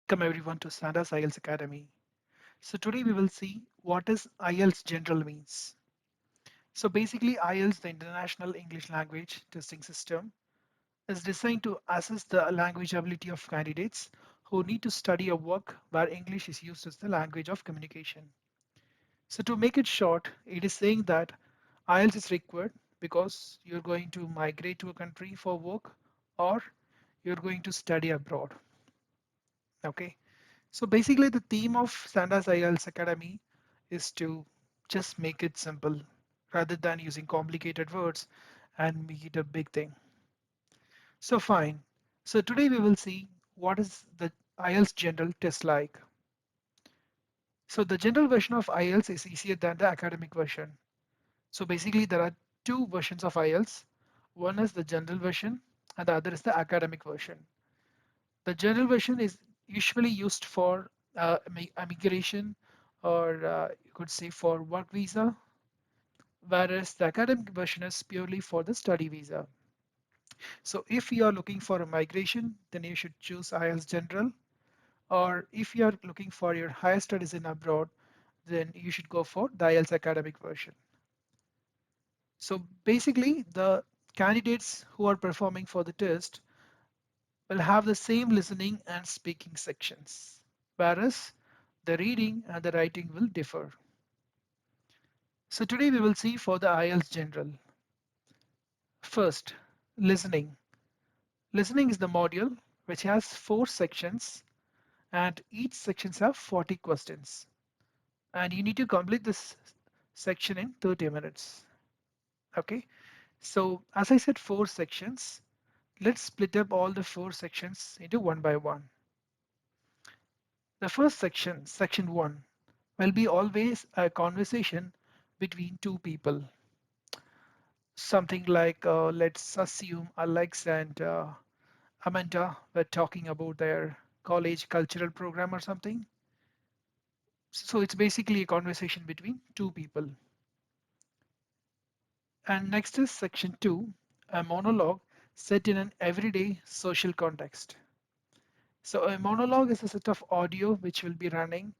Welcome everyone to Santa's IELTS Academy. So today we will see what is IELTS general means. So basically IELTS, the International English Language Testing System, is designed to assess the language ability of candidates who need to study or work where English is used as the language of communication. So to make it short, it is saying that IELTS is required because you're going to migrate to a country for work or you're going to study abroad. Okay. So basically, the theme of Santa's IELTS Academy is to just make it simple rather than using complicated words and make it a big thing. So fine. So today we will see what is the IELTS general test like. So the general version of IELTS is easier than the academic version. So basically there are two versions of IELTS. One is the general version and the other is the academic version. The general version is usually used for immigration or you could say for work visa, whereas the academic version is purely for the study visa. So if you are looking for a migration, then you should choose IELTS General, or if you are looking for your higher studies in abroad, then you should go for the IELTS academic version. So basically, the candidates who are performing for the test will have the same listening and speaking sections, whereas the reading and the writing will differ. So today we will see for the IELTS General. First, listening. Listening is the module which has 4 sections and each sections have 40 questions. And you need to complete this section in 30 minutes. Okay, so as I said, 4 sections. Let's split up all the 4 sections into one by one. The first section, section 1, will be always a conversation between two people. Something like, let's assume Alex and Amanda were talking about their college cultural program or something. So it's basically a conversation between two people. And next is section 2, a monologue set in an everyday social context. So a monologue is a set of audio which will be running,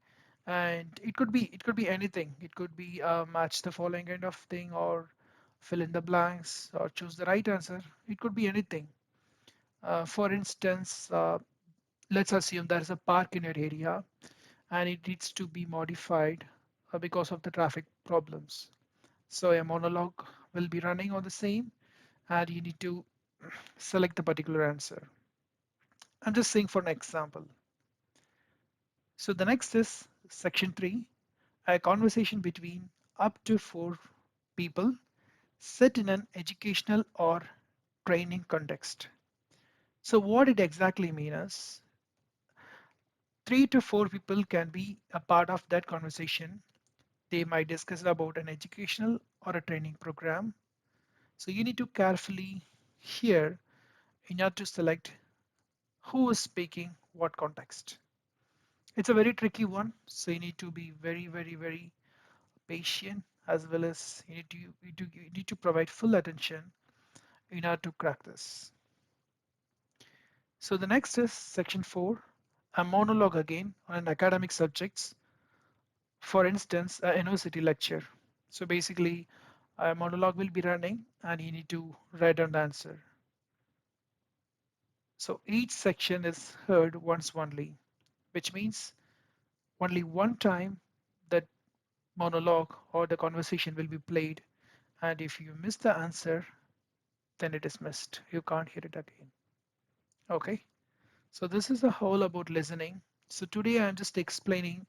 and it could be anything. It could be match the following kind of thing, or fill in the blanks, or choose the right answer. It could be anything. For instance, let's assume there's a park in your area, and it needs to be modified because of the traffic problems. So a monologue will be running on the same, and you need to select the particular answer. I'm just saying for an example. So the next is section 3, a conversation between up to 4 people set in an educational or training context. So what it exactly means is 3 to 4 people can be a part of that conversation. They might discuss about an educational or a training program. So you need to carefully hear in order to select who is speaking what context. It's a very tricky one, so you need to be very, very, very patient, as well as you need to provide full attention in order to crack this. So the next is section 4, a monologue again on an academic subjects. For instance, a university lecture. So basically, a monologue will be running, and you need to write down the answer. So each section is heard once only, which means only one time that monologue or the conversation will be played, and if you miss the answer, then it is missed. You can't hear it again. Okay, so this is the whole about listening. So today I'm just explaining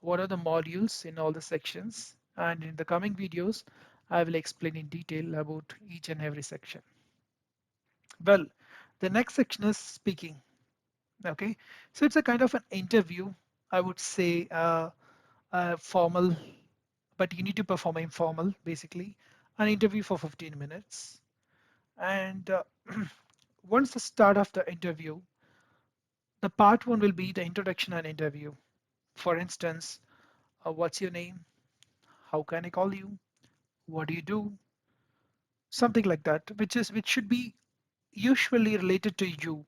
what are the modules in all the sections, and in the coming videos I will explain in detail about each and every section. Well, the next section is speaking. Okay, so it's a kind of an interview, I would say, formal, but you need to perform informal, basically, an interview for 15 minutes. And once the start of the interview, the part one will be the introduction and interview. For instance, what's your name? How can I call you? What do you do? Something like that, which should be usually related to you.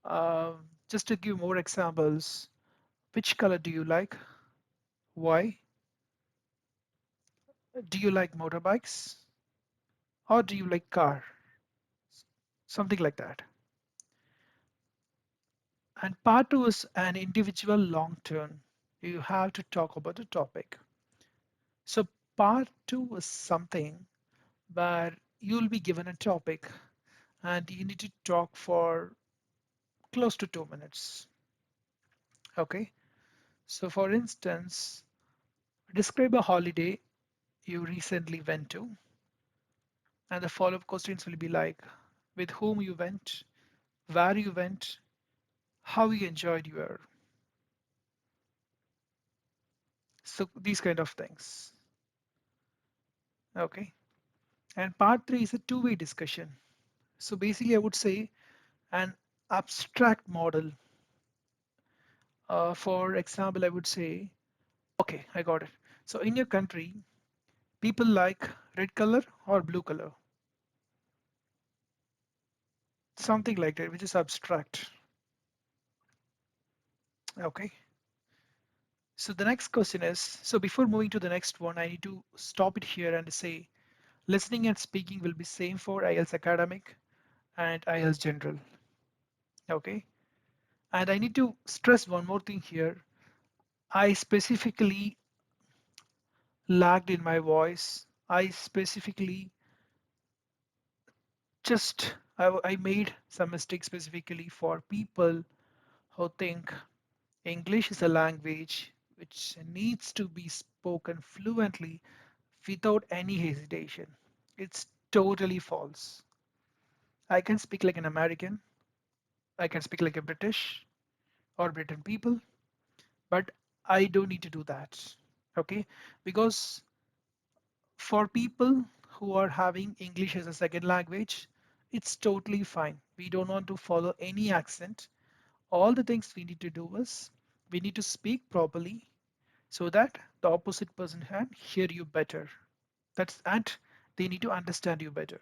Uh, just to give more examples, which color do you like? Why? Do you like motorbikes? Or do you like car? Something like that. And part two is an individual long term. You have to talk about the topic. So part two is something where you'll be given a topic and you need to talk for close to 2 minutes. Okay. So for instance, describe a holiday you recently went to, and the follow-up questions will be like with whom you went, where you went, how you enjoyed your, so these kind of things. Okay. And part three is a two-way discussion. So basically, I would say an abstract model. For example, I would say, okay, I got it. So in your country, people like red color or blue color, something like that, which is abstract. Okay. So the next question is, so before moving to the next one, I need to stop it here and say, listening and speaking will be same for IELTS academic and IELTS general. Okay. And I need to stress one more thing here. I specifically lagged in my voice. I specifically I made some mistakes specifically for people who think English is a language which needs to be spoken fluently without any hesitation. It's totally false. I can speak like an American, I can speak like a British or Britain people, but I don't need to do that. Okay? Because for people who are having English as a second language, it's totally fine. We don't want to follow any accent. All the things we need to do is we need to speak properly so that the opposite person can hear you better. That's and they need to understand you better.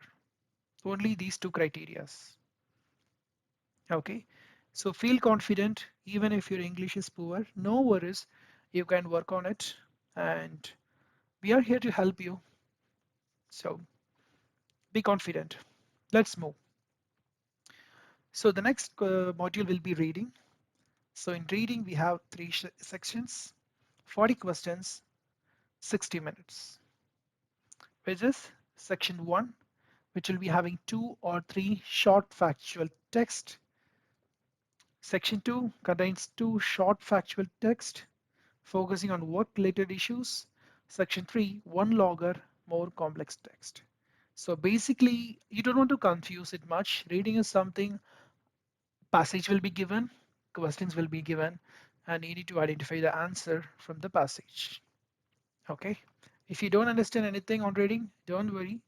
Only these two criterias. Okay. So feel confident even if your English is poor. No worries. You can work on it and we are here to help you. So be confident. Let's move. So the next module will be reading. So in reading, we have three sections, 40 questions, 60 minutes, which is section 1, which will be having 2 or 3 short factual text. Section 2 contains 2 short factual text focusing on work-related issues. Section 3, 1 longer, more complex text. So basically, you don't want to confuse it much. Reading is something, passage will be given, questions will be given, and you need to identify the answer from the passage. Okay. If you don't understand anything on reading, don't worry.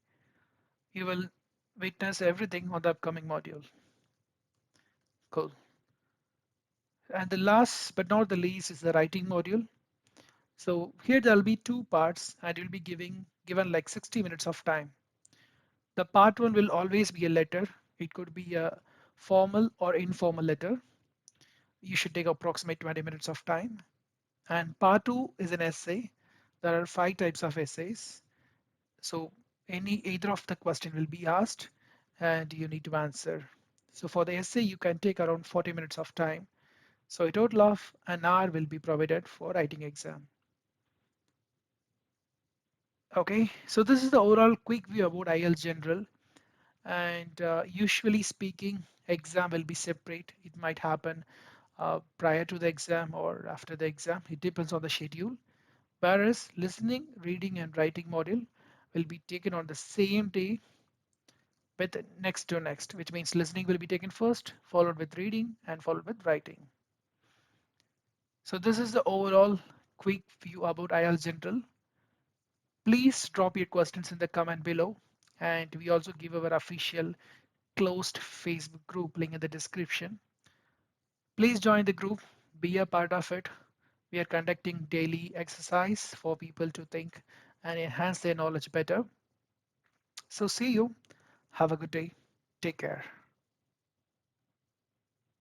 You will witness everything on the upcoming module. Cool. And the last but not the least is the writing module. So here there'll be 2 parts and you'll be given like 60 minutes of time. The part 1 will always be a letter. It could be a formal or informal letter. You should take approximately 20 minutes of time. And part 2 is an essay. There are 5 types of essays. So either of the question will be asked and you need to answer. So for the essay, you can take around 40 minutes of time. So a total of an hour will be provided for writing exam. Okay, so this is the overall quick view about IELTS General. And usually speaking, exam will be separate. It might happen prior to the exam or after the exam. It depends on the schedule. Whereas listening, reading, and writing module will be taken on the same day with next to next, which means listening will be taken first, followed with reading, and followed with writing. So this is the overall quick view about IELTS General. Please drop your questions in the comment below. And we also give our official closed Facebook group link in the description. Please join the group, be a part of it. We are conducting daily exercise for people to think and enhance their knowledge better. So see you. Have a good day. Take care.